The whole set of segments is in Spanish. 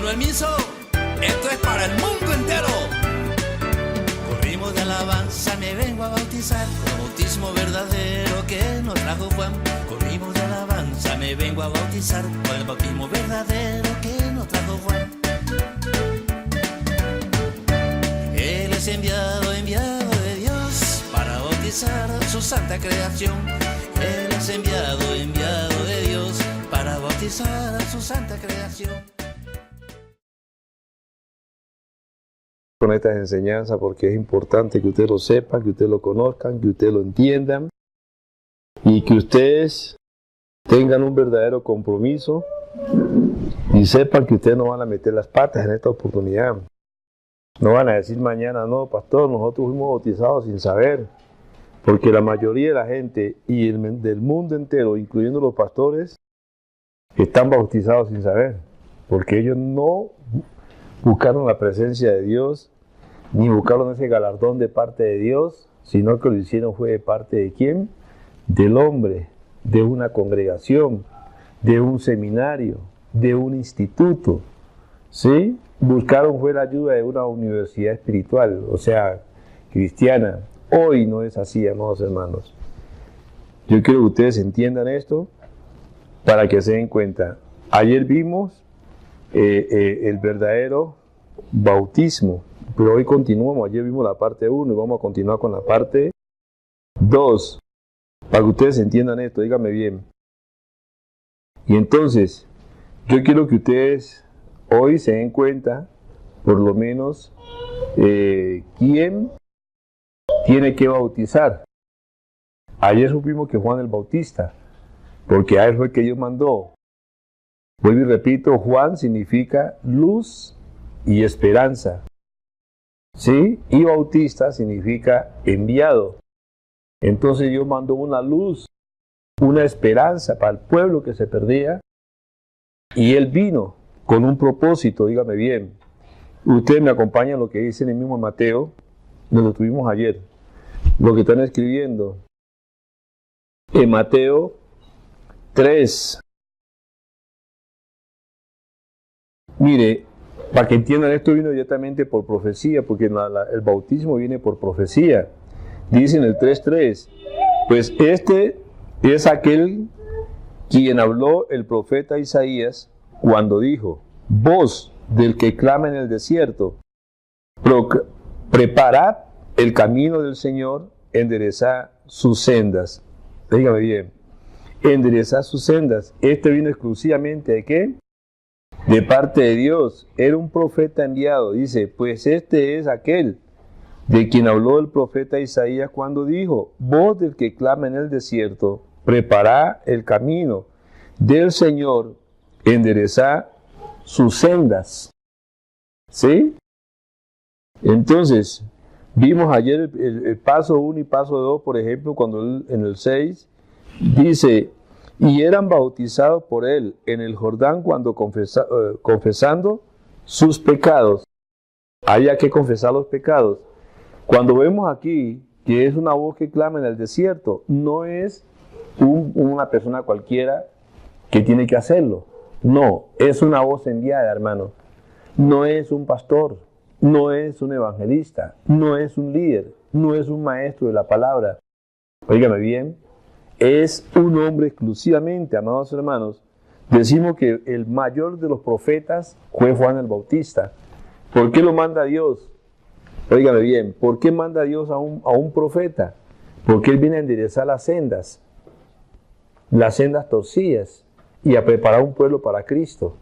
Manuel Miso, esto es para el mundo entero. Con ritmo de alabanza me vengo a bautizar, con bautismo verdadero que nos trajo Juan. Con ritmo de alabanza me vengo a bautizar, con el bautismo verdadero que nos trajo Juan. Él es enviado de Dios para bautizar su santa creación. Él es enviado de Dios para bautizar a su santa creación. Con estas enseñanzas, porque es importante que ustedes lo sepan, que ustedes lo conozcan, que ustedes lo entiendan y que ustedes tengan un verdadero compromiso y sepan que ustedes no van a meter las patas en esta oportunidad. No van a decir mañana, no, pastor, nosotros fuimos bautizados sin saber, porque la mayoría de la gente y del mundo entero, incluyendo los pastores, están bautizados sin saber, porque ellos no buscaron la presencia de Dios, ni buscaron ese galardón de parte de Dios, sino que lo hicieron fue de parte de ¿quién? Del hombre, de una congregación, de un seminario, de un instituto, ¿sí? Buscaron fue la ayuda de una universidad espiritual, o sea, cristiana. Hoy no es así, amados hermanos. Yo quiero que ustedes entiendan esto para que se den cuenta. Ayer vimos el verdadero bautismo, pero hoy continuamos. Ayer vimos la parte 1 y vamos a continuar con la parte 2, para que ustedes entiendan esto, díganme bien. Y entonces, yo quiero que ustedes hoy se den cuenta, por lo menos, quién tiene que bautizar. Ayer supimos que Juan el Bautista, porque a él fue que Dios mandó. Vuelvo y repito, Juan significa luz y esperanza, ¿sí? Y Bautista significa enviado. Entonces Dios mandó una luz, una esperanza para el pueblo que se perdía, y Él vino con un propósito, dígame bien. Ustedes me acompañan lo que dice en el mismo Mateo, nos lo tuvimos ayer, lo que están escribiendo en Mateo 3. Mire, para que entiendan, esto vino directamente por profecía, porque el bautismo viene por profecía. Dice en el 3:3, pues este es aquel quien habló el profeta Isaías cuando dijo, voz del que clama en el desierto, preparad el camino del Señor, enderezad sus sendas. Dígame bien, enderezad sus sendas. Este vino exclusivamente ¿de qué? De parte de Dios. Era un profeta enviado. Dice, pues este es aquel de quien habló el profeta Isaías cuando dijo, voz del que clama en el desierto, preparad el camino del Señor, enderezad sus sendas. ¿Sí? Entonces, vimos ayer el paso 1 y paso 2, por ejemplo, cuando en el 6 dice, y eran bautizados por él en el Jordán cuando confesando sus pecados. Había que confesar los pecados. Cuando vemos aquí que es una voz que clama en el desierto, no es una persona cualquiera que tiene que hacerlo. No, es una voz enviada, hermano. No es un pastor, no es un evangelista, no es un líder, no es un maestro de la palabra. Óigame bien, es un hombre exclusivamente, amados hermanos. Decimos que el mayor de los profetas fue Juan el Bautista. ¿Por qué lo manda Dios? Óigame bien, ¿por qué manda Dios a un profeta? Porque él viene a enderezar las sendas torcidas, y a preparar un pueblo para Cristo.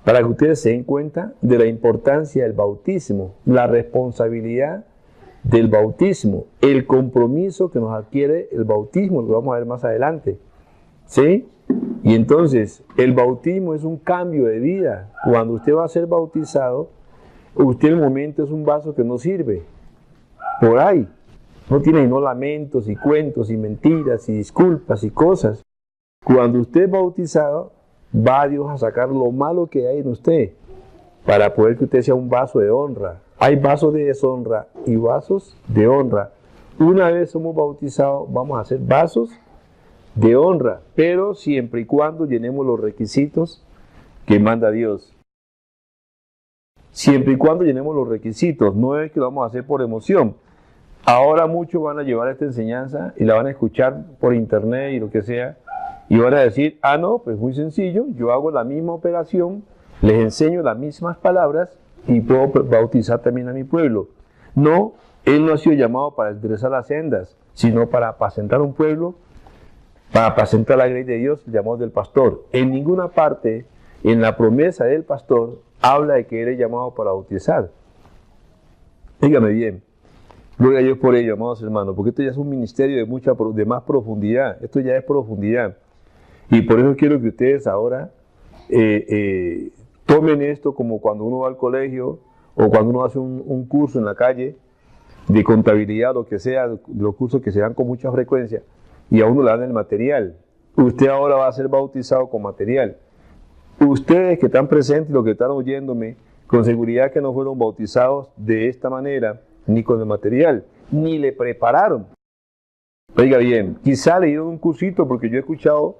Para que ustedes se den cuenta de la importancia del bautismo, la responsabilidad del bautismo, el compromiso que nos adquiere el bautismo, lo vamos a ver más adelante. ¿Sí? Y entonces, el bautismo es un cambio de vida. Cuando usted va a ser bautizado, usted en el momento es un vaso que no sirve. Por ahí. No tiene no lamentos y cuentos y mentiras y disculpas y cosas. Cuando usted es bautizado, va a Dios a sacar lo malo que hay en usted para poder que usted sea un vaso de honra. Hay vasos de deshonra y vasos de honra. Una vez somos bautizados, vamos a ser vasos de honra, pero siempre y cuando llenemos los requisitos que manda Dios. siempre y cuando llenemos los requisitos. No es que lo vamos a hacer por emoción. Ahora muchos van a llevar esta enseñanza y la van a escuchar por internet y lo que sea, y van a decir, ah no, pues muy sencillo, yo hago la misma operación, les enseño las mismas palabras y puedo bautizar también a mi pueblo. No, él no ha sido llamado para enderezar las sendas, sino para apacentar un pueblo, para apacentar la grey de Dios, el llamado del pastor. En ninguna parte, en la promesa del pastor, habla de que él es llamado para bautizar. Dígame bien. Gloria a Dios por ello, amados hermanos, porque esto ya es un ministerio de más profundidad. Esto ya es profundidad. Y por eso quiero que ustedes ahora tomen esto como cuando uno va al colegio o cuando uno hace un curso en la calle de contabilidad, lo que sea, los cursos que se dan con mucha frecuencia, y a uno le dan el material. Usted ahora va a ser bautizado con material. Ustedes que están presentes y los que están oyéndome, con seguridad que no fueron bautizados de esta manera, ni con el material, ni le prepararon. Oiga bien, quizá le dieron un cursito, porque yo he escuchado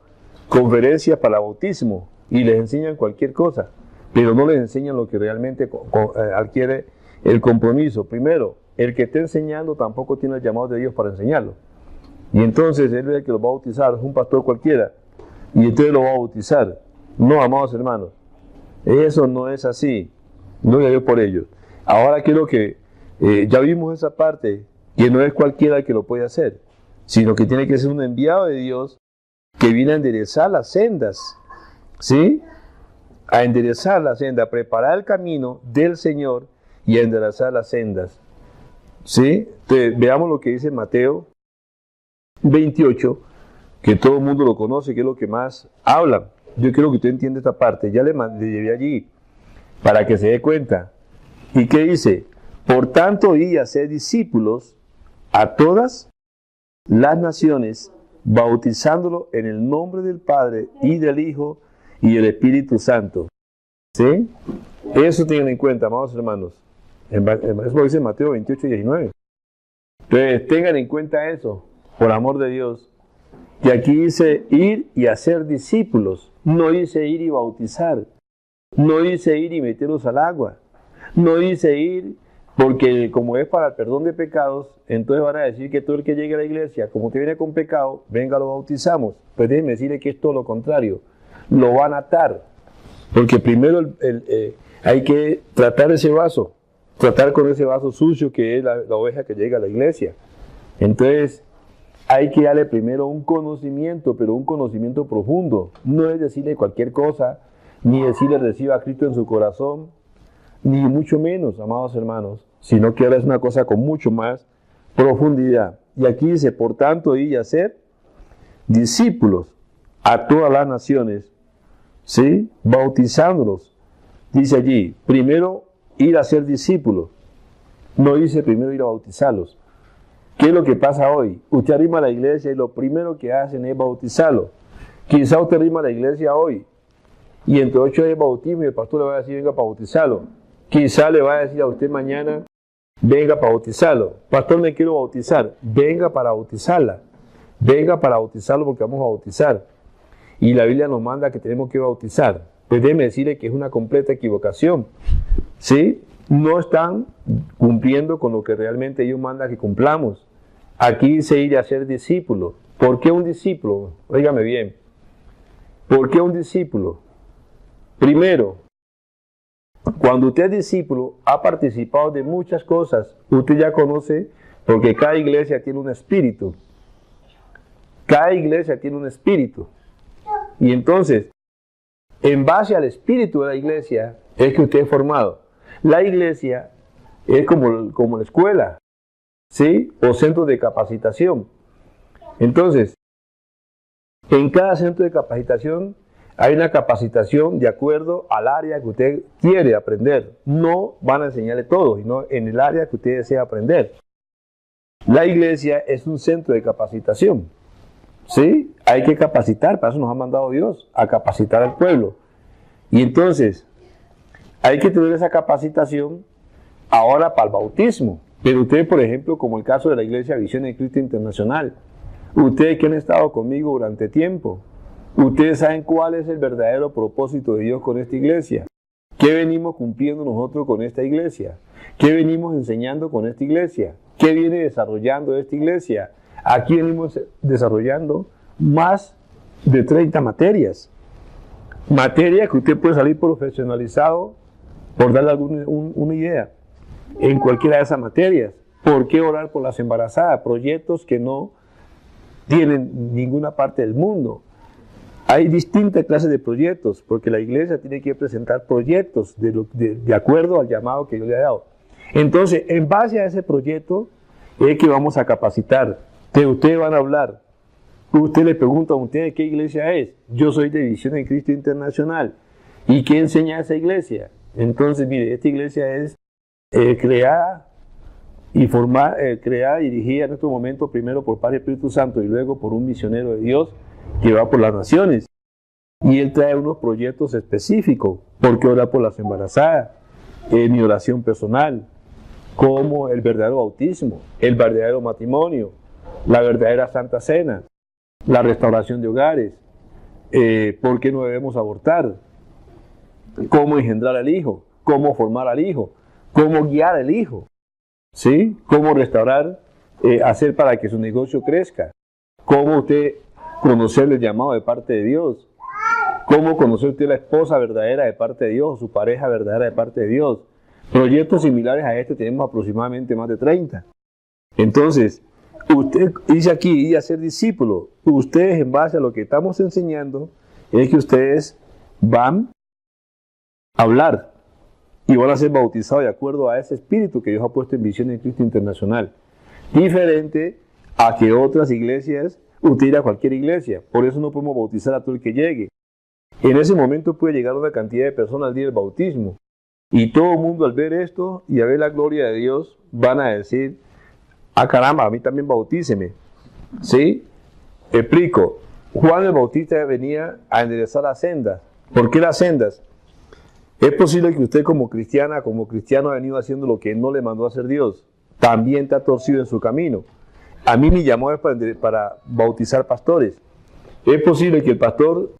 conferencias para bautismo y les enseñan cualquier cosa, pero no les enseñan lo que realmente adquiere el compromiso. Primero, el que esté enseñando tampoco tiene el llamado de Dios para enseñarlo. Y entonces él es el que lo va a bautizar, es un pastor cualquiera, y entonces lo va a bautizar. No, amados hermanos, eso no es así. No es Dios por ello. Ahora quiero que ya vimos esa parte, que no es cualquiera el que lo puede hacer, sino que tiene que ser un enviado de Dios que viene a enderezar las sendas, ¿sí? A enderezar la senda, a preparar el camino del Señor y a enderezar las sendas, ¿sí? Entonces, veamos lo que dice Mateo 28, que todo el mundo lo conoce, que es lo que más habla. Yo quiero que usted entienda esta parte. Ya le llevé allí para que se dé cuenta. ¿Y qué dice? Por tanto, id a ser discípulos a todas las naciones, bautizándolo en el nombre del Padre y del Hijo y del Espíritu Santo. ¿Sí? Eso tienen en cuenta, amados hermanos. Eso lo dice Mateo 28 y 19. Entonces, tengan en cuenta eso, por amor de Dios. Y aquí dice ir y hacer discípulos. No dice ir y bautizar. No dice ir y meterlos al agua. No dice ir porque como es para el perdón de pecados, entonces van a decir que todo el que llegue a la iglesia, como que viene con pecado, venga, lo bautizamos. Pues déjenme decirle que es todo lo contrario. Lo van a atar. Porque primero hay que tratar ese vaso. Tratar con ese vaso sucio que es la oveja que llega a la iglesia. Entonces, hay que darle primero un conocimiento, pero un conocimiento profundo. No es decirle cualquier cosa, ni decirle reciba a Cristo en su corazón, ni mucho menos, amados hermanos, sino que ahora es una cosa con mucho más profundidad. Y aquí dice, por tanto, id a ser discípulos a todas las naciones, ¿sí? Bautizándolos. Dice allí, primero ir a ser discípulos. No dice primero ir a bautizarlos. ¿Qué es lo que pasa hoy? Usted arrima a la iglesia y lo primero que hacen es bautizarlo. Quizá usted arrima a la iglesia hoy y entre 8 días de bautismo y el pastor le va a decir venga para bautizarlo. Quizá le va a decir a usted mañana venga para bautizarlo. Pastor, me quiero bautizar. Venga para bautizarla. Venga para bautizarlo porque vamos a bautizar. Y la Biblia nos manda que tenemos que bautizar. Pues déjeme decirle que es una completa equivocación. ¿Sí? No están cumpliendo con lo que realmente Dios manda que cumplamos. Aquí dice ir a ser discípulo. ¿Por qué un discípulo? Óigame bien. ¿Por qué un discípulo? Primero, cuando usted es discípulo, ha participado de muchas cosas. Usted ya conoce, porque cada iglesia tiene un espíritu. Cada iglesia tiene un espíritu. Y entonces, en base al espíritu de la iglesia, es que usted es formado. La iglesia es como la escuela, ¿sí? O centro de capacitación. Entonces, en cada centro de capacitación hay una capacitación de acuerdo al área que usted quiere aprender. No van a enseñarle todo, sino en el área que usted desea aprender. La iglesia es un centro de capacitación, ¿sí? Hay que capacitar, para eso nos ha mandado Dios, a capacitar al pueblo. Y entonces, hay que tener esa capacitación ahora para el bautismo. Pero ustedes, por ejemplo, como el caso de la Iglesia Visión de Cristo Internacional, ustedes que han estado conmigo durante tiempo, ustedes saben cuál es el verdadero propósito de Dios con esta iglesia. ¿Qué venimos cumpliendo nosotros con esta iglesia? ¿Qué venimos enseñando con esta iglesia? ¿Qué viene desarrollando esta iglesia? Aquí venimos desarrollando más de 30 materias. Materias que usted puede salir profesionalizado, por darle una idea, en cualquiera de esas materias. ¿Por qué orar por las embarazadas? Proyectos que no tienen ninguna parte del mundo. Hay distintas clases de proyectos, porque la iglesia tiene que presentar proyectos de acuerdo al llamado que Dios le ha dado. Entonces, en base a ese proyecto, es que vamos a capacitar. De ustedes van a hablar. Usted le pregunta a usted qué iglesia es. Yo soy de Visión en Cristo Internacional. ¿Y qué enseña esa iglesia? Entonces, mire, esta iglesia es creada y dirigida en estos momentos primero por Padre Espíritu Santo y luego por un misionero de Dios que va por las naciones. Y él trae unos proyectos específicos. ¿Por qué orar por las embarazadas? Mi oración personal, como el verdadero bautismo, el verdadero matrimonio, la verdadera Santa Cena, la restauración de hogares, por qué no debemos abortar, cómo engendrar al hijo, cómo formar al hijo, cómo guiar al hijo, ¿sí? Cómo restaurar, hacer para que su negocio crezca, cómo usted conocer el llamado de parte de Dios, cómo conocer usted la esposa verdadera de parte de Dios, su pareja verdadera de parte de Dios. Proyectos similares a este tenemos aproximadamente más de 30. Entonces, usted dice aquí, ir a ser discípulo. Ustedes, en base a lo que estamos enseñando, es que ustedes van a hablar y van a ser bautizados de acuerdo a ese espíritu que Dios ha puesto en Visión en Cristo Internacional. Diferente a que otras iglesias, usted irá a cualquier iglesia. Por eso no podemos bautizar a todo el que llegue. En ese momento puede llegar una cantidad de personas al día del bautismo. Y todo el mundo al ver esto y a ver la gloria de Dios van a decir, ah caramba, a mí también bautíceme. ¿Sí? Explico. Juan el Bautista venía a enderezar las sendas. ¿Por qué las sendas? Es posible que usted como cristiano ha venido haciendo lo que no le mandó a hacer Dios. También está torcido en su camino. A mí me llamó para bautizar pastores. Es posible que el pastor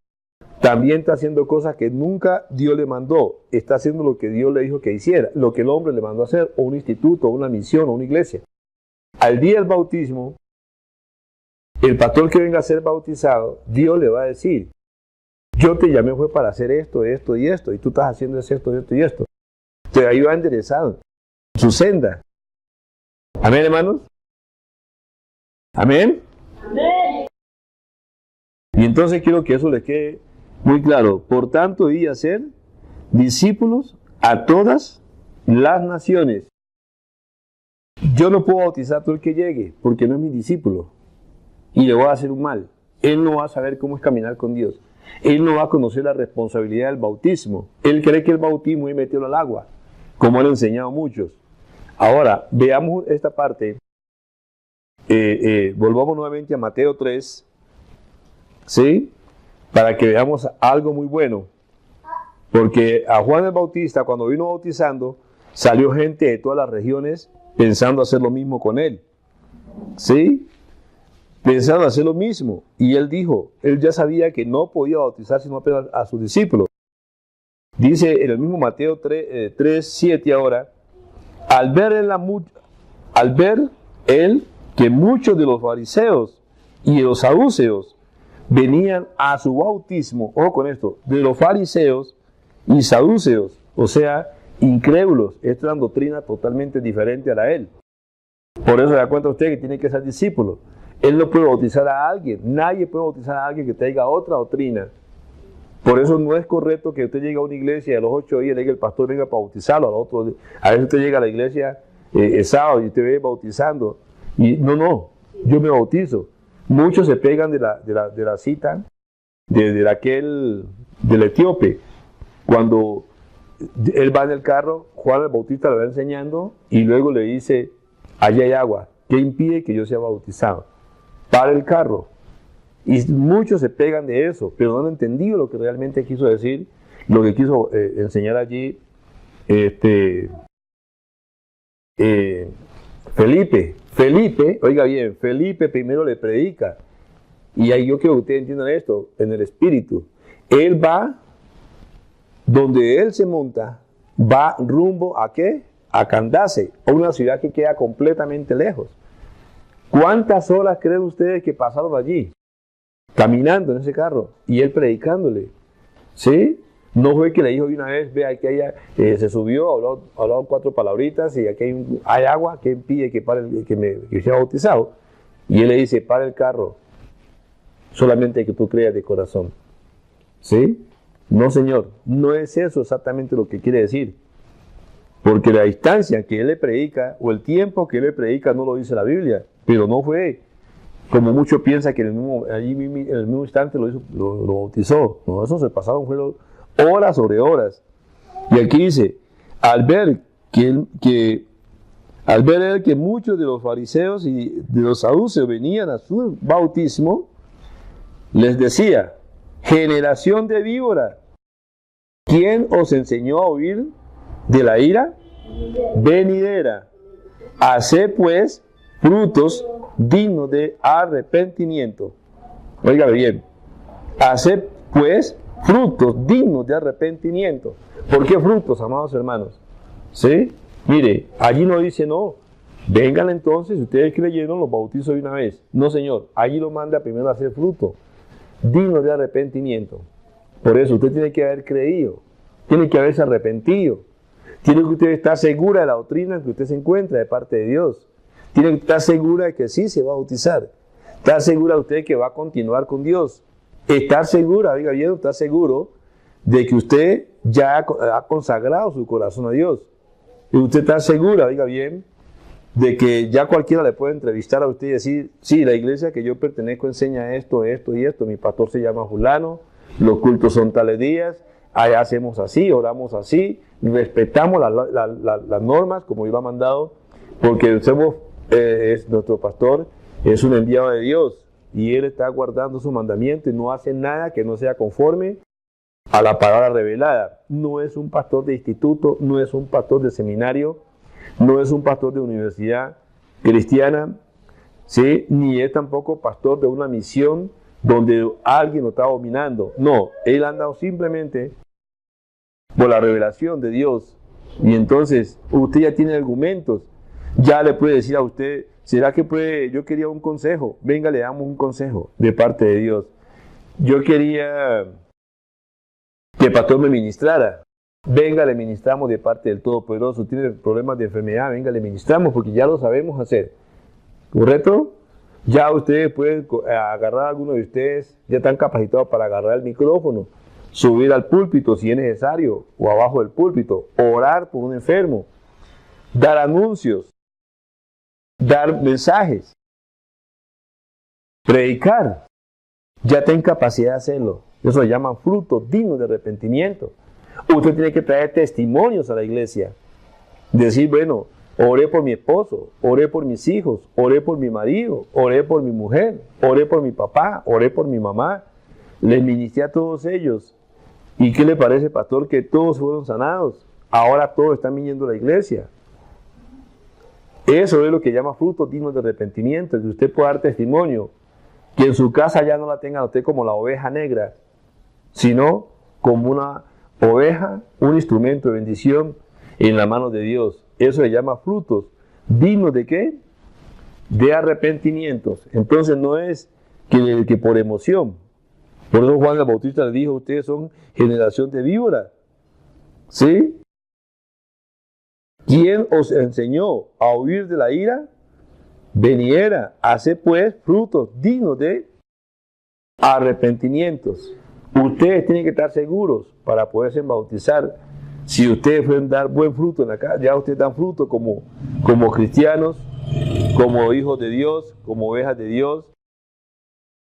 también está haciendo cosas que nunca Dios le mandó. Está haciendo lo que Dios le dijo que hiciera, lo que el hombre le mandó a hacer, o un instituto, o una misión, o una iglesia. Al día del bautismo, el pastor que venga a ser bautizado, Dios le va a decir, yo te llamé fue para hacer esto, esto y esto, y tú estás haciendo esto, esto y esto. Te ayuda a enderezar su senda. Amén, hermanos. Amén. Amén. Y entonces quiero que eso les quede muy claro. Por tanto, y a ser discípulos a todas las naciones. Yo no puedo bautizar a todo el que llegue, porque no es mi discípulo. Y le voy a hacer un mal. Él no va a saber cómo es caminar con Dios. Él no va a conocer la responsabilidad del bautismo. Él cree que el bautismo es meterlo al agua, como han enseñado muchos. Ahora, veamos esta parte. Volvamos nuevamente a Mateo 3, ¿sí? Para que veamos algo muy bueno. Porque a Juan el Bautista, cuando vino bautizando, salió gente de todas las regiones pensando hacer lo mismo con él. ¿Sí? Pensando hacer lo mismo. Y él dijo, él ya sabía que no podía bautizar sino apenas a sus discípulos. Dice en el mismo Mateo 3, 7 ahora, al ver él que muchos de los fariseos y de los saduceos venían a su bautismo, ojo con esto, de los fariseos y saduceos, o sea, incrédulos. Esta es una doctrina totalmente diferente a la de él. Por eso se da cuenta usted que tiene que ser discípulo. Él no puede bautizar a alguien, nadie puede bautizar a alguien que traiga otra doctrina. Por eso no es correcto que usted llegue a una iglesia y a los 8 días le diga el pastor venga para bautizarlo, a veces usted llega a la iglesia el sábado y usted ve bautizando, y no, yo me bautizo. Muchos se pegan de la cita del etíope. Cuando él va en el carro, Juan el Bautista le va enseñando y luego le dice, allá hay agua, ¿qué impide que yo sea bautizado? Para el carro. Y muchos se pegan de eso, pero no han entendido lo que realmente quiso decir, lo que quiso enseñar allí Felipe, oiga bien, Felipe primero le predica. Y ahí yo quiero que ustedes entiendan esto, en el espíritu. Él va donde él se monta, va rumbo ¿a qué? A Candace, a una ciudad que queda completamente lejos. ¿Cuántas horas creen ustedes que pasaron allí? Caminando en ese carro y él predicándole. ¿Sí? No fue que le dijo de una vez, ve, aquí se subió, habló 4 palabritas y aquí hay agua, ¿quién pide que sea bautizado? Y él le dice, para el carro, solamente que tú creas de corazón. ¿Sí? No, señor, no es eso exactamente lo que quiere decir. Porque la distancia que él le predica, o el tiempo que él le predica, no lo dice la Biblia. Pero no fue como muchos piensan que en el mismo instante lo bautizó. No, eso se pasaron fueron horas sobre horas. Y aquí dice, al ver él que muchos de los fariseos y de los saduceos venían a su bautismo, les decía, generación de víbora, ¿quién os enseñó a huir de la ira venidera? Haced pues frutos dignos de arrepentimiento. Oiga bien, haced pues frutos dignos de arrepentimiento. ¿Por qué frutos, amados hermanos? ¿Sí? Mire, allí no dice no. Vengan entonces, si ustedes creyeron, los bautizo de una vez. No, señor, allí lo manda primero a hacer fruto digno de arrepentimiento. Por eso usted tiene que haber creído, tiene que haberse arrepentido, tiene que usted estar segura de la doctrina en que usted se encuentra de parte de Dios, tiene que estar segura de que sí se va a bautizar, estar segura de usted que va a continuar con Dios, estar segura, oiga bien, estar seguro de que usted ya ha consagrado su corazón a Dios, y usted está segura, oiga bien, de que ya cualquiera le puede entrevistar a usted y decir, sí, la iglesia que yo pertenezco enseña esto, esto y esto, mi pastor se llama fulano, los cultos son tales días, allá hacemos así, oramos así, respetamos las normas como Dios lo ha mandado, porque es nuestro pastor, es un enviado de Dios, y él está guardando su mandamiento y no hace nada que no sea conforme a la palabra revelada. No es un pastor de instituto, no es un pastor de seminario, no es un pastor de universidad cristiana, ¿sí? Ni es tampoco pastor de una misión donde alguien lo está dominando. No, él ha andado simplemente por la revelación de Dios. Y entonces usted ya tiene argumentos, ya le puede decir a usted, ¿será que yo quería un consejo? Venga, le damos un consejo de parte de Dios. Yo quería que el pastor me ministrara. Venga, le ministramos de parte del Todopoderoso. Tiene problemas de enfermedad, venga, le ministramos porque ya lo sabemos hacer. ¿Correcto? Ya ustedes pueden agarrar, algunos de ustedes ya están capacitados para agarrar el micrófono, subir al púlpito si es necesario, o abajo del púlpito, orar por un enfermo, dar anuncios, dar mensajes, predicar. Ya tienen capacidad de hacerlo. Eso se llama frutos dignos de arrepentimiento. Usted tiene que traer testimonios a la iglesia. Decir, bueno, oré por mi esposo, oré por mis hijos, oré por mi marido, oré por mi mujer, oré por mi papá, oré por mi mamá. Les ministré a todos ellos. ¿Y qué le parece, pastor? Que todos fueron sanados. Ahora todos están viniendo a la iglesia. Eso es lo que llama frutos dignos de arrepentimiento, que usted pueda dar testimonio. Que en su casa ya no la tengan a usted como la oveja negra, sino como una oveja, un instrumento de bendición en la mano de Dios. Eso se llama frutos dignos de ¿qué? De arrepentimientos. Entonces no es que por emoción. Por eso Juan el Bautista le dijo, ustedes son generación de víboras. ¿Sí? ¿Quién os enseñó a huir de la ira venidera? Haced pues frutos dignos de arrepentimientos. Ustedes tienen que estar seguros para poderse bautizar. Si ustedes pueden dar buen fruto en la casa, ya ustedes dan fruto como cristianos, como hijos de Dios, como ovejas de Dios.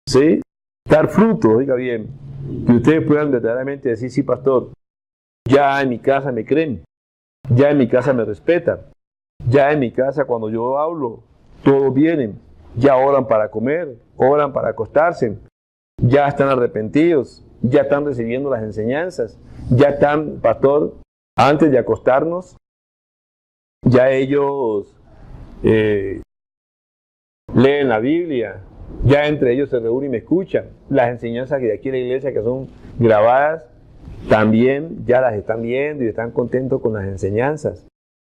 ¿Sí? Dar fruto, oiga bien, que ustedes puedan verdaderamente decir, sí, pastor, ya en mi casa me creen, ya en mi casa me respetan, ya en mi casa cuando yo hablo, todos vienen, ya oran para comer, oran para acostarse, ya están arrepentidos, ya están recibiendo las enseñanzas, ya están, pastor, antes de acostarnos, ya ellos leen la Biblia, ya entre ellos se reúnen y me escuchan las enseñanzas que de aquí en la iglesia que son grabadas también ya las están viendo y están contentos con las enseñanzas.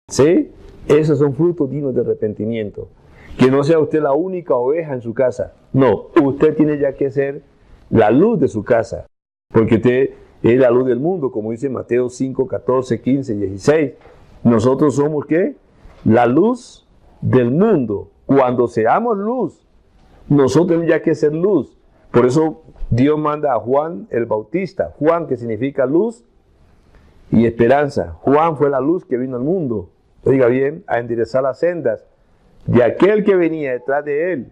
¿Sí? Esos son frutos dignos de arrepentimiento. Que no sea usted la única oveja en su casa. No, usted tiene ya que ser la luz de su casa. Porque usted es la luz del mundo, como dice Mateo 5, 14, 15, 16. Nosotros somos, ¿qué? La luz del mundo. Cuando seamos luz, nosotros tenemos ya que ser luz. Por eso Dios manda a Juan el Bautista. Juan, que significa luz y esperanza. Juan fue la luz que vino al mundo. Oiga bien, a enderezar las sendas de aquel que venía detrás de él,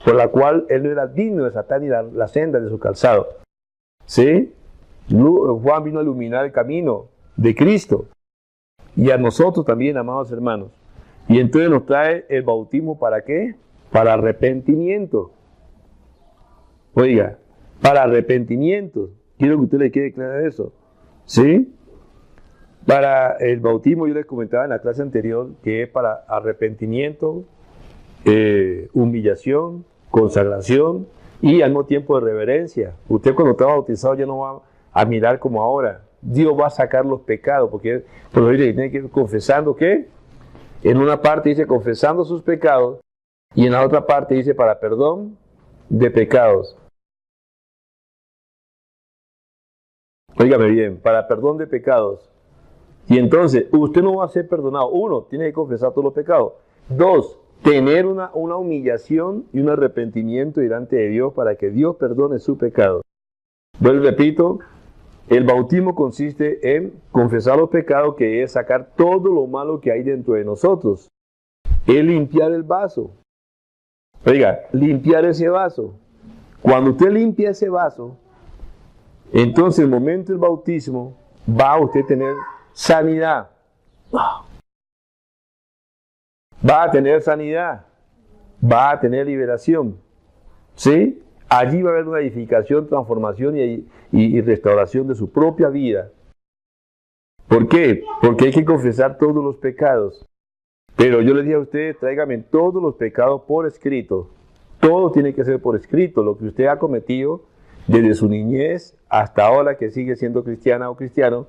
por la cual él no era digno de desatar ni la senda de su calzado. ¿Sí? Juan vino a iluminar el camino de Cristo. Y a nosotros también, amados hermanos. Y entonces nos trae el bautismo, ¿para qué? Para arrepentimiento. Oiga, para arrepentimiento. Quiero que usted le quede claro eso. ¿Sí? Para el bautismo yo les comentaba en la clase anterior que es para arrepentimiento, humillación, consagración y al mismo tiempo de reverencia. Usted cuando está bautizado ya no va a mirar como ahora. Dios va a sacar los pecados, porque por lo que tiene que ir confesando que en una parte dice confesando sus pecados y en la otra parte dice para perdón de pecados. Óigame bien, para perdón de pecados. Y entonces, usted no va a ser perdonado. Uno, tiene que confesar todos los pecados. Dos, tener una humillación y un arrepentimiento delante de Dios para que Dios perdone su pecado. Vuelvo y repito, el bautismo consiste en confesar los pecados, que es sacar todo lo malo que hay dentro de nosotros. Es limpiar el vaso. Oiga, limpiar ese vaso. Cuando usted limpia ese vaso, entonces en el momento del bautismo va a usted tener sanidad. Va a tener sanidad. Va a tener liberación. ¿Sí? Allí va a haber una edificación, transformación y restauración de su propia vida. ¿Por qué? Porque hay que confesar todos los pecados. Pero yo les dije a ustedes, tráigame todos los pecados por escrito. Todo tiene que ser por escrito. Lo que usted ha cometido desde su niñez hasta ahora que sigue siendo cristiana o cristiano,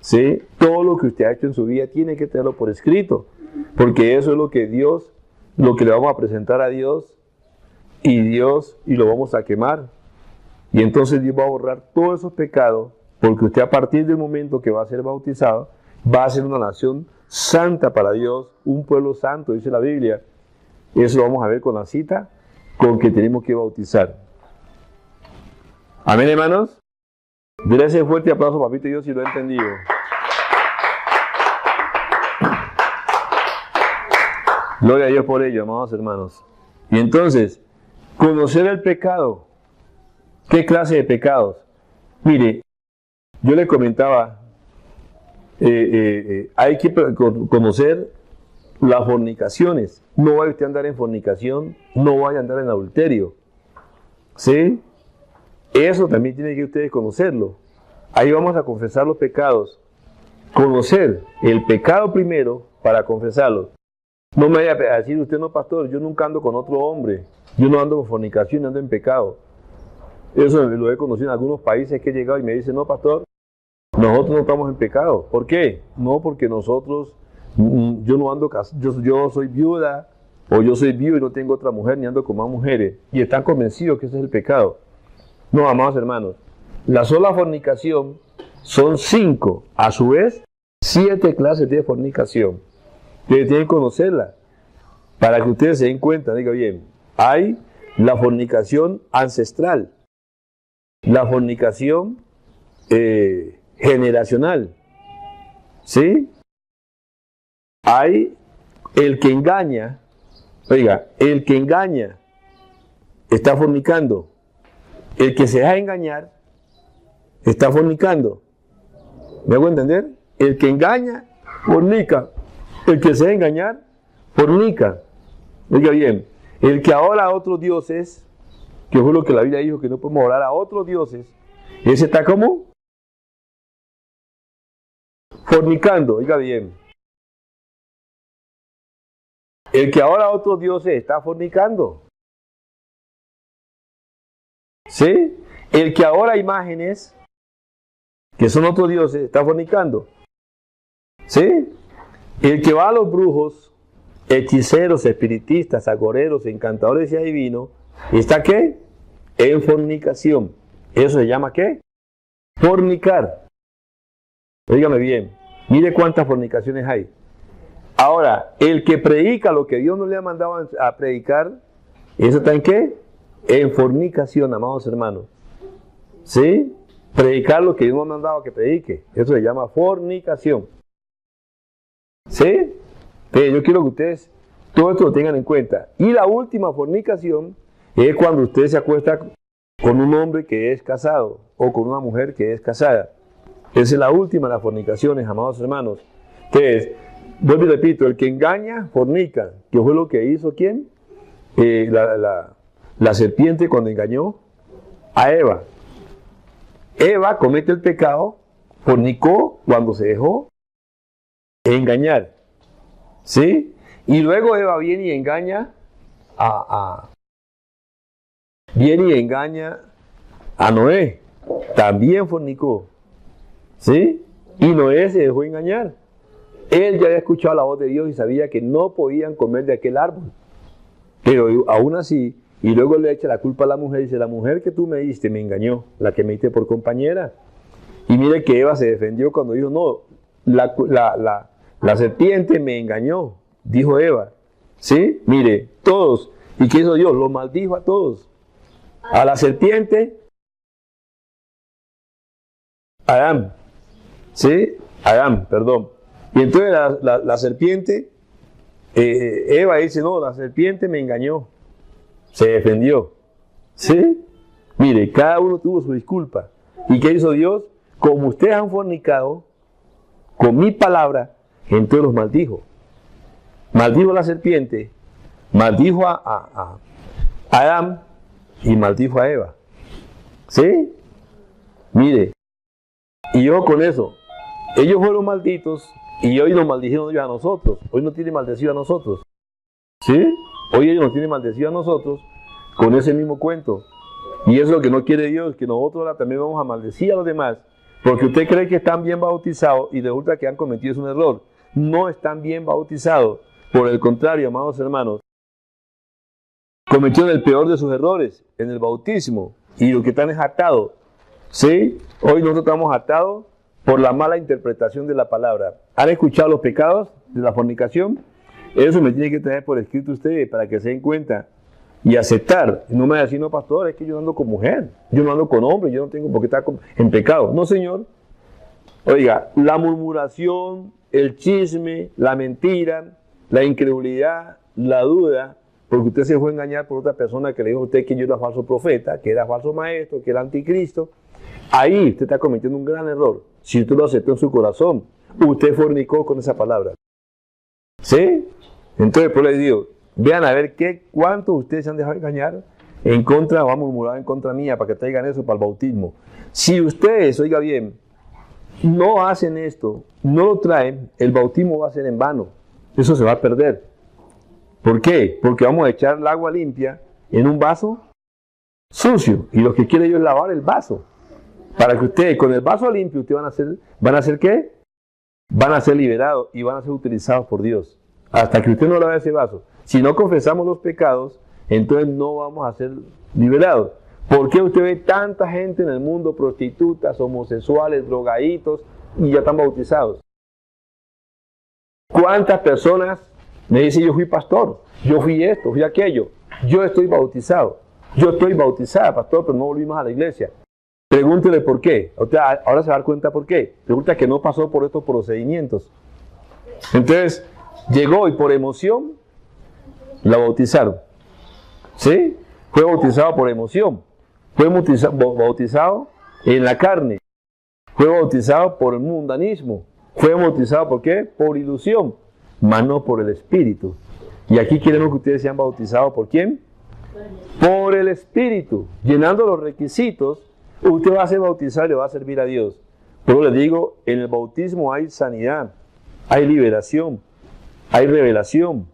¿sí? Todo lo que usted ha hecho en su vida tiene que tenerlo por escrito, porque eso es lo que le vamos a presentar a Dios y lo vamos a quemar. Y entonces Dios va a borrar todos esos pecados, porque usted a partir del momento que va a ser bautizado, va a ser una nación santa para Dios, un pueblo santo, dice la Biblia. Eso lo vamos a ver con la cita con que tenemos que bautizar. Amén, hermanos. Denle ese fuerte aplauso, papito Dios, si lo he entendido. Gloria a Dios por ello, amados hermanos. Y entonces, conocer el pecado. ¿Qué clase de pecados? Mire, yo le comentaba, hay que conocer las fornicaciones. No vaya usted a andar en fornicación, no vaya a andar en adulterio. ¿Sí? Eso también tiene que ustedes conocerlo. Ahí vamos a confesar los pecados. Conocer el pecado primero para confesarlo. No me vaya a decir usted, no, pastor, yo nunca ando con otro hombre. Yo no ando con fornicación, ando en pecado. Eso lo he conocido en algunos países que he llegado y me dicen, no, pastor, nosotros no estamos en pecado. ¿Por qué? No, porque nosotros, yo no ando casado, yo soy viuda, o yo soy viudo y no tengo otra mujer, ni ando con más mujeres. Y están convencidos que ese es el pecado. No, amados hermanos, la sola fornicación son 5, a su vez 7 clases de fornicación. Ustedes tienen que conocerla para que ustedes se den cuenta. Diga bien, hay la fornicación ancestral, la fornicación generacional, ¿sí? Hay el que engaña, oiga, el que engaña está fornicando. El que se deja engañar está fornicando. ¿Me hago entender? El que engaña, fornica. El que se deja engañar, fornica. Oiga bien, el que adora a otros dioses, que fue lo que la Biblia dijo, que no podemos orar a otros dioses, ese está como fornicando. Oiga bien. El que adora a otros dioses está fornicando. ¿Sí? El que adora imágenes que son otros dioses, está fornicando. ¿Sí? El que va a los brujos, hechiceros, espiritistas, agoreros, encantadores y adivinos, ¿está qué? En fornicación. ¿Eso se llama qué? Fornicar. Óigame bien, mire cuántas fornicaciones hay. Ahora, el que predica lo que Dios no le ha mandado a predicar, ¿eso está en qué? En fornicación, amados hermanos. ¿Sí? Predicar lo que Dios no ha mandado que predique. Eso se llama fornicación. ¿Sí? Pero yo quiero que ustedes todo esto lo tengan en cuenta. Y la última fornicación es cuando usted se acuesta con un hombre que es casado o con una mujer que es casada. Esa es la última de las fornicaciones, amados hermanos. Entonces, vuelvo y repito, el que engaña, fornica. ¿Qué fue lo que hizo quién? La serpiente cuando engañó a Eva. Eva comete el pecado, fornicó cuando se dejó engañar. ¿Sí? Y luego Eva viene y engaña a Noé. También fornicó. ¿Sí? Y Noé se dejó engañar. Él ya había escuchado la voz de Dios y sabía que no podían comer de aquel árbol. Pero aún así, y luego le echa la culpa a la mujer y dice, la mujer que tú me diste me engañó, la que me diste por compañera. Y mire que Eva se defendió cuando dijo, no, la serpiente me engañó, dijo Eva. ¿Sí? Mire, todos. ¿Y qué hizo Dios? Los maldijo a todos. A la serpiente, Adán. ¿Sí? Adán, perdón. Y entonces la serpiente, Eva dice, no, la serpiente me engañó. Se defendió. ¿Sí? Mire, cada uno tuvo su disculpa. ¿Y qué hizo Dios? Como ustedes han fornicado con mi palabra, entonces los maldijo. Maldijo a la serpiente, maldijo a Adán y maldijo a Eva. ¿Sí? Mire, y yo con eso, ellos fueron malditos y hoy nos maldijeron ellos a nosotros. Hoy no tiene maldecido a nosotros. ¿Sí? Hoy ellos nos tienen maldecido a nosotros con ese mismo cuento. Y eso es lo que no quiere Dios, que nosotros ahora también vamos a maldecir a los demás, porque usted cree que están bien bautizados y resulta que han cometido un error. No están bien bautizados. Por el contrario, amados hermanos, cometieron el peor de sus errores en el bautismo y lo que están es atados. ¿Sí? Hoy nosotros estamos atados por la mala interpretación de la palabra. ¿Han escuchado los pecados de la fornicación? Eso me tiene que traer por escrito ustedes para que se den cuenta y aceptar. No me va a decir, no, pastor, es que yo no ando con mujer, yo no ando con hombre, yo no tengo por qué estar en pecado. No, señor. Oiga, la murmuración, el chisme, la mentira, la incredulidad, la duda, porque usted se fue a engañar por otra persona que le dijo a usted que yo era falso profeta, que era falso maestro, que era anticristo. Ahí usted está cometiendo un gran error. Si usted lo aceptó en su corazón, usted fornicó con esa palabra. ¿Sí? Entonces, pues les digo, vean a ver cuántos ustedes se han dejado engañar en contra o han murmurado en contra mía para que traigan eso para el bautismo. Si ustedes, oiga bien, no hacen esto, no lo traen, el bautismo va a ser en vano. Eso se va a perder. ¿Por qué? Porque vamos a echar el agua limpia en un vaso sucio. Y lo que quiere Dios es lavar el vaso. Para que ustedes, con el vaso limpio, ustedes van a hacer ¿qué? Van a ser liberados y van a ser utilizados por Dios. Hasta que usted no lave ese vaso. Si no confesamos los pecados, entonces no vamos a ser liberados. ¿Por qué usted ve tanta gente en el mundo, prostitutas, homosexuales, drogaditos, y ya están bautizados? ¿Cuántas personas me dicen, yo fui pastor, yo fui esto, fui aquello, yo estoy bautizado, yo estoy bautizada, pastor, pero no volvimos a la iglesia? Pregúntele por qué. Ahora se va a dar cuenta por qué. Resulta que no pasó por estos procedimientos. Entonces, llegó y por emoción la bautizaron. ¿Sí? Fue bautizado por emoción. Fue bautizado en la carne. Fue bautizado por el mundanismo. Fue bautizado ¿por qué? Por ilusión, mas no por el Espíritu. Y aquí queremos que ustedes sean bautizados ¿por quién? Por el Espíritu. Llenando los requisitos, usted va a ser bautizado y le va a servir a Dios. Pero les digo, en el bautismo hay sanidad, hay liberación, hay revelación,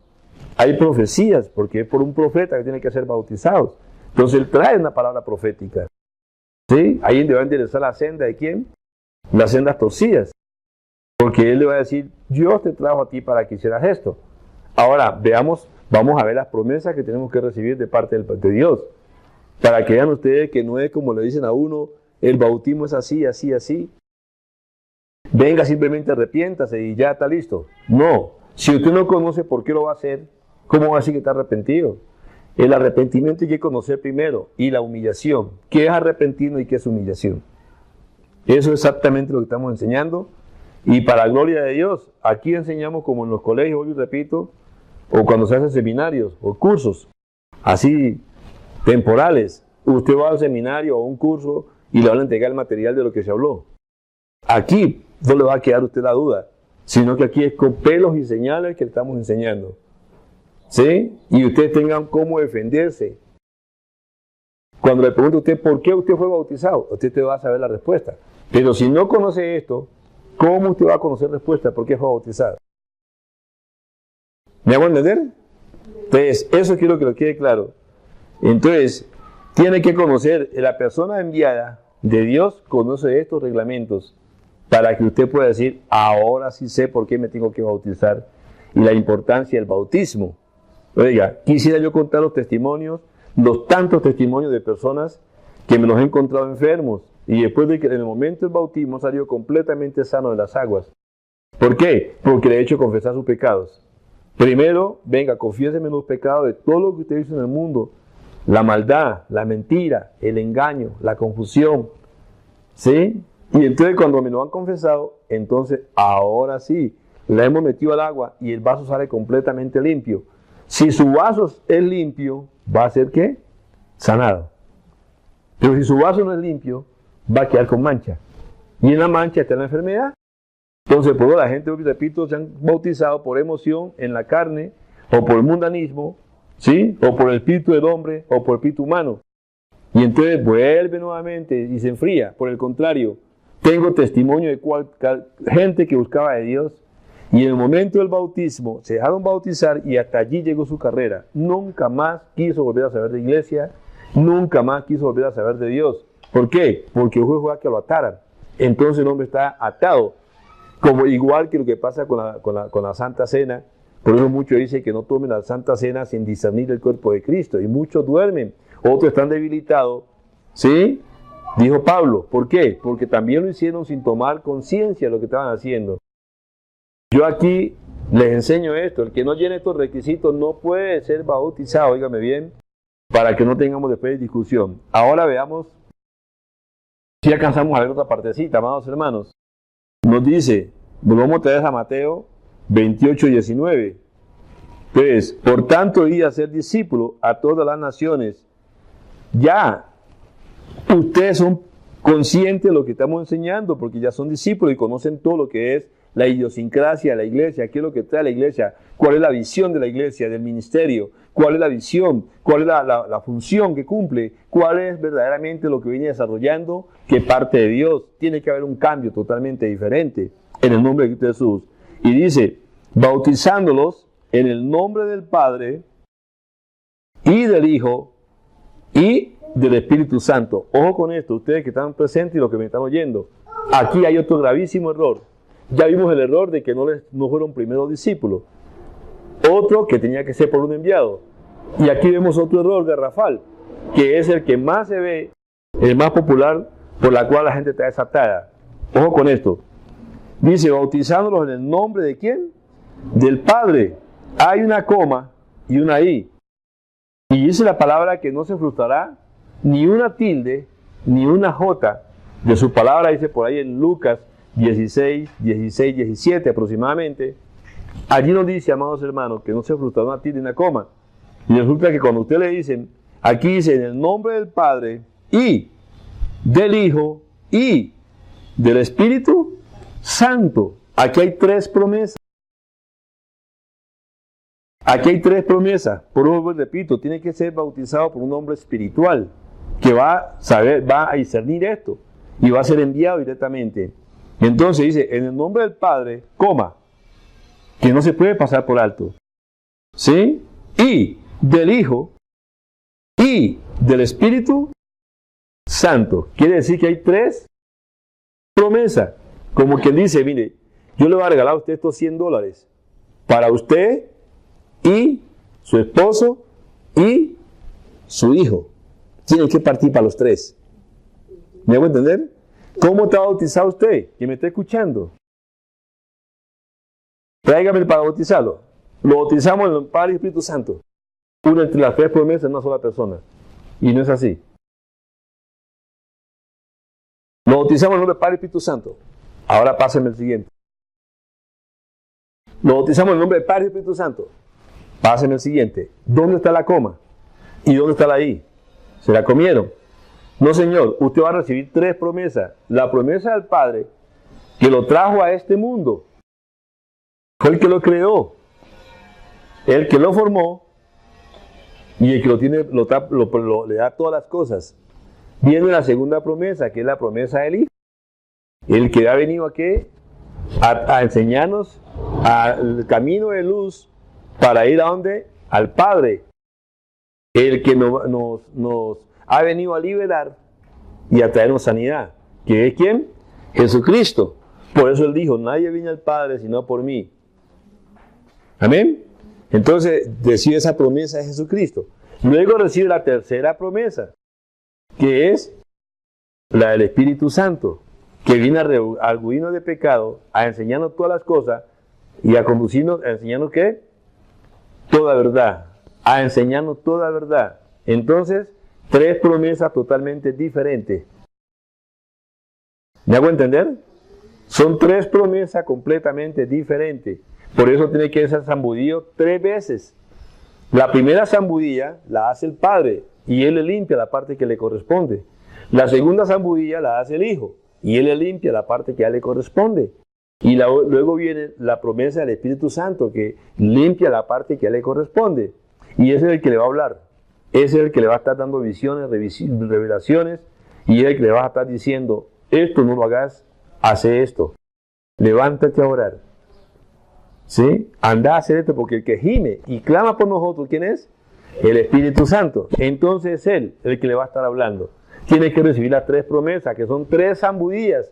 hay profecías, porque es por un profeta que tiene que ser bautizado. Entonces él trae una palabra profética. ¿Sí? Ahí va a enderezar la senda de quién? las sendas torcidas. Porque Él le va a decir, Dios te trajo a ti para que hicieras esto. Ahora, vamos a ver las promesas que tenemos que recibir de parte de Dios. Para que vean ustedes que no es como le dicen a uno, el bautismo es así, así, así. Venga, simplemente arrepiéntase y ya está listo. No, si usted no conoce por qué lo va a hacer, ¿cómo va a decir que está arrepentido? El arrepentimiento hay que conocer primero, y la humillación. ¿Qué es arrepentirnos y qué es humillación? Eso es exactamente lo que estamos enseñando. Y para la gloria de Dios, aquí enseñamos como en los colegios, hoy repito, o cuando se hacen seminarios o cursos, así temporales. Usted va al seminario o a un curso y le van a entregar el material de lo que se habló. Aquí no le va a quedar a usted la duda, sino que aquí es con pelos y señales que le estamos enseñando. ¿Sí? Y ustedes tengan cómo defenderse. Cuando le pregunte a usted por qué usted fue bautizado, usted te va a saber la respuesta. Pero si no conoce esto, ¿cómo usted va a conocer respuesta por qué fue bautizado? ¿Me hago entender? Entonces, eso quiero que lo quede claro. Entonces, tiene que conocer, la persona enviada de Dios conoce estos reglamentos para que usted pueda decir, ahora sí sé por qué me tengo que bautizar y la importancia del bautismo. Oiga, quisiera yo contar los testimonios, los tantos testimonios de personas que me los he encontrado enfermos y después de que en el momento del bautismo salió completamente sano de las aguas. ¿Por qué? Porque le he hecho confesar sus pecados. Primero, venga, confiéseme los pecados de todo lo que usted hizo en el mundo. La maldad, la mentira, el engaño, la confusión. ¿Sí? Y entonces cuando me lo han confesado, entonces ahora sí, la hemos metido al agua y el vaso sale completamente limpio. Si su vaso es limpio, ¿va a ser qué? Sanado. Pero si su vaso no es limpio, va a quedar con mancha. Y en la mancha está la enfermedad. Entonces, por la gente, repito, se han bautizado por emoción en la carne, o por el mundanismo, ¿sí? O por el espíritu del hombre, o por el espíritu humano. Y entonces vuelve nuevamente y se enfría. Por el contrario, tengo testimonio de gente que buscaba de Dios, y en el momento del bautismo se dejaron bautizar y hasta allí llegó su carrera. Nunca más quiso volver a saber de iglesia, nunca más quiso volver a saber de Dios. ¿Por qué? Porque fue a que lo ataran. Entonces el hombre está atado. Como igual que lo que pasa con la Santa Cena. Por eso muchos dicen que no tomen la Santa Cena sin discernir el cuerpo de Cristo. Y muchos duermen, otros están debilitados. ¿Sí? Dijo Pablo. ¿Por qué? Porque también lo hicieron sin tomar conciencia de lo que estaban haciendo. Yo aquí les enseño esto. El que no llene estos requisitos no puede ser bautizado. Óigame bien, para que no tengamos después discusión. Ahora veamos si alcanzamos a ver otra partecita, amados hermanos. Nos dice, volvamos otra vez a Mateo 28:19. Entonces, por tanto, id a ser discípulos a todas las naciones. Ya, ustedes son conscientes de lo que estamos enseñando, porque ya son discípulos y conocen todo lo que es la idiosincrasia de la iglesia, qué es lo que trae la iglesia, cuál es la visión de la iglesia, del ministerio, cuál es la visión, cuál es la función que cumple, cuál es verdaderamente lo que viene desarrollando, qué parte de Dios. Tiene que haber un cambio totalmente diferente en el nombre de Jesús. Y dice, bautizándolos en el nombre del Padre y del Hijo y del Espíritu Santo. Ojo con esto, ustedes que están presentes y los que me están oyendo. Aquí hay otro gravísimo error. Ya vimos el error de que no fueron primeros discípulos. Otro que tenía que ser por un enviado. Y aquí vemos otro error garrafal, que es el que más se ve, el más popular, por la cual la gente está desatada. Ojo con esto. Dice, bautizándolos en el nombre de ¿quién? Del Padre. Hay una coma y una i. Y dice la palabra que no se frustrará ni una tilde, ni una jota de su palabra, dice por ahí en Lucas 16, 17 aproximadamente. Allí nos dice, amados hermanos, que no se frustrará una tilde ni una coma. Y resulta que cuando usted le dicen, aquí dice en el nombre del Padre y del Hijo y del Espíritu Santo. Aquí hay tres promesas. Aquí hay tres promesas. Por eso, repito, tiene que ser bautizado por un hombre espiritual que va a discernir esto y va a ser enviado directamente. Entonces dice, en el nombre del Padre, coma, que no se puede pasar por alto. ¿Sí? Y del Hijo y del Espíritu Santo. Quiere decir que hay tres promesa. Como quien dice, mire, yo le voy a regalar a usted estos $100 para usted y su esposo y su hijo. Tienen que partir para los tres. ¿Me hago entender? ¿Cómo está bautizado usted? Que me está escuchando. Tráigame para bautizarlo. Lo bautizamos en el Padre y Espíritu Santo. Uno entre las tres promesas en una sola persona. Y no es así. Lo bautizamos en el nombre del Padre y Espíritu Santo. Ahora pásenme el siguiente. Lo bautizamos en el nombre del Padre y Espíritu Santo. Pásenme el siguiente. ¿Dónde está la coma? ¿Y dónde está la I? ¿Se la comieron? No, señor. Usted va a recibir tres promesas. La promesa del Padre, que lo trajo a este mundo. Fue el que lo creó. El que lo formó. Y el que lo tiene, le da todas las cosas. Viene la segunda promesa, que es la promesa del Hijo. El que ha venido aquí a enseñarnos al camino de luz para ir a dónde? Al Padre. El que nos ha venido a liberar y a traernos sanidad. ¿Que es quién? Jesucristo. Por eso Él dijo, nadie viene al Padre sino por mí. Amén. Entonces recibe esa promesa de Jesucristo. Luego recibe la tercera promesa, que es la del Espíritu Santo, que viene a arguirnos de pecado, a enseñarnos todas las cosas y a conducirnos, a enseñarnos ¿qué? Toda verdad, a enseñarnos toda verdad. Entonces, tres promesas totalmente diferentes. ¿Me hago entender? Son tres promesas completamente diferentes. Por eso tiene que ser zambudillo tres veces. La primera zambudilla la hace el Padre y Él le limpia la parte que le corresponde. La segunda zambudilla la hace el Hijo y Él le limpia la parte que a él le corresponde. Y luego viene la promesa del Espíritu Santo que limpia la parte que a él le corresponde. Y ese es el que le va a hablar. Ese es el que le va a estar dando visiones, revelaciones, y es el que le va a estar diciendo, esto no lo hagas, hace esto. Levántate a orar. ¿Sí? Anda a hacer esto, porque el que gime y clama por nosotros, ¿quién es? El Espíritu Santo. Entonces es Él el que le va a estar hablando. Tiene que recibir las tres promesas, que son tres zambudillas.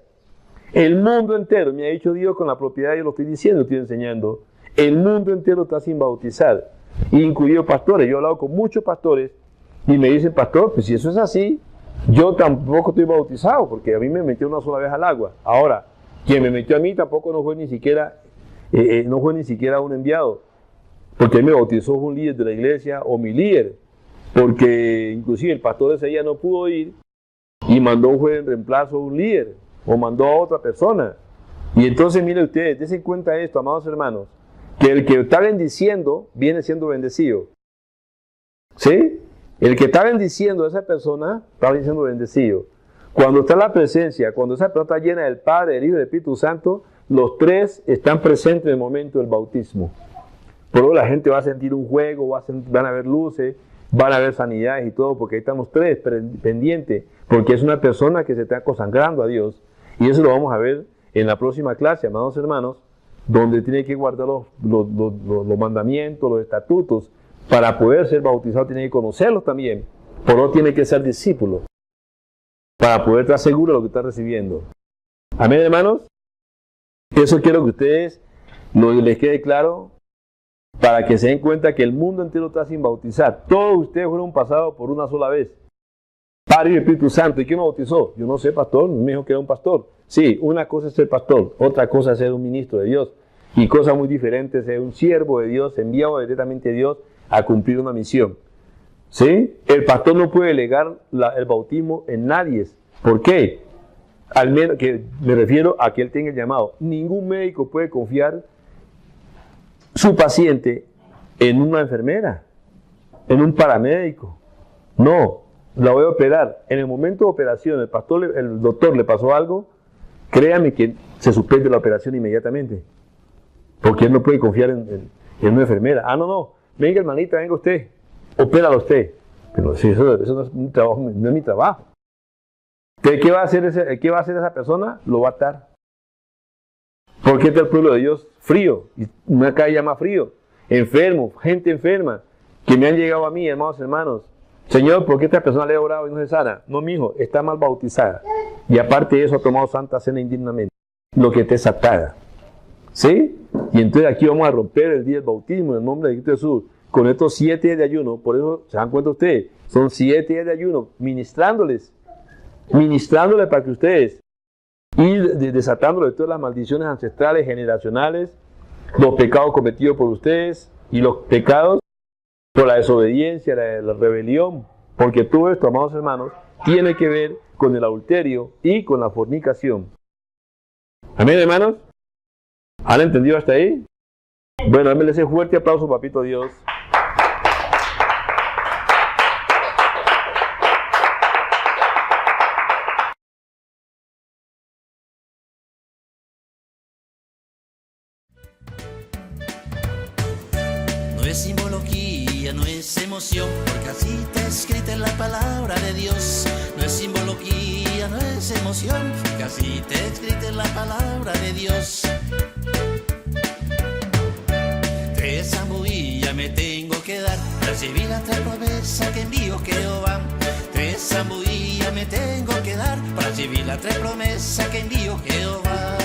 El mundo entero, me ha dicho Dios con la propiedad, yo lo estoy diciendo, estoy enseñando. El mundo entero está sin bautizar, incluidos pastores. Yo he hablado con muchos pastores y me dicen, pastor, pues si eso es así, yo tampoco estoy bautizado, porque a mí me metió una sola vez al agua. Ahora, quien me metió a mí tampoco no fue ni siquiera un enviado, porque él me bautizó un líder de la iglesia o mi líder, porque inclusive el pastor ese día no pudo ir y mandó un juez en reemplazo a un líder o mandó a otra persona. Y entonces mire ustedes, dense cuenta esto, amados hermanos, que el que está bendiciendo viene siendo bendecido. ¿Sí? El que está bendiciendo a esa persona está siendo bendecido. Cuando está en la presencia, cuando esa persona está llena del Padre, del Hijo y del Espíritu Santo, los tres están presentes en el momento del bautismo. Por eso la gente va a sentir un juego, van a ver luces, van a ver sanidades y todo, porque ahí están los tres pendientes, porque es una persona que se está consagrando a Dios. Y eso lo vamos a ver en la próxima clase, amados hermanos, donde tiene que guardar los mandamientos, los estatutos. Para poder ser bautizado tiene que conocerlos también. Por eso tiene que ser discípulo, para poder estar seguro de lo que está recibiendo. Amén, hermanos. Eso quiero que ustedes les quede claro, para que se den cuenta que el mundo entero está sin bautizar. Todos ustedes fueron pasados por una sola vez. Padre y Espíritu Santo. ¿Y quién me bautizó? Yo no sé, pastor. Me dijo que era un pastor. Sí, una cosa es ser pastor, otra cosa es ser un ministro de Dios. Y cosa muy diferente es ser un siervo de Dios, enviado directamente de Dios a cumplir una misión. ¿Sí? El pastor no puede delegar el bautismo en nadie. ¿Por qué? Al menos que me refiero a que él tenga el llamado. Ningún médico puede confiar su paciente en una enfermera, en un paramédico. No, la voy a operar. En el momento de operación, el doctor le pasó algo, créame que se suspende la operación inmediatamente. Porque él no puede confiar en una enfermera. Ah, no, venga hermanita, venga usted, opéralo usted. Pero si eso no es mi trabajo, no es mi trabajo. ¿Qué va a hacer esa persona? Lo va a atar. Porque está el pueblo de Dios frío, y una calle más frío, enfermo, gente enferma, que me han llegado a mí, hermanos, Señor, ¿por qué esta persona le ha orado y no se sana? No, mijo, está mal bautizada. y aparte de eso ha tomado Santa Cena indignamente, lo que te desatada. ¿Sí? Y entonces aquí vamos a romper el día del bautismo en el nombre de Cristo Jesús, con estos 7 días de ayuno. Por eso, ¿se dan cuenta ustedes? Son 7 días de ayuno, ministrándoles para que ustedes, y desatándoles todas las maldiciones ancestrales, generacionales, los pecados cometidos por ustedes, y los pecados por la desobediencia, la rebelión, porque todo esto, amados hermanos, tiene que ver con el adulterio y con la fornicación. Amén, hermanos. ¿Han entendido hasta ahí? Bueno, déjenme ese fuerte aplauso, papito Dios. No es simbología, no es emoción, porque así está escrita en la palabra de Dios. No es simbología, no es emoción, porque así está escrita en la palabra de Dios. 3 zambuillas me tengo que dar, recibir la 3 promesas que envío Jehová. 3 zambuillas me tengo que dar, para recibir la 3 promesas que envío Jehová.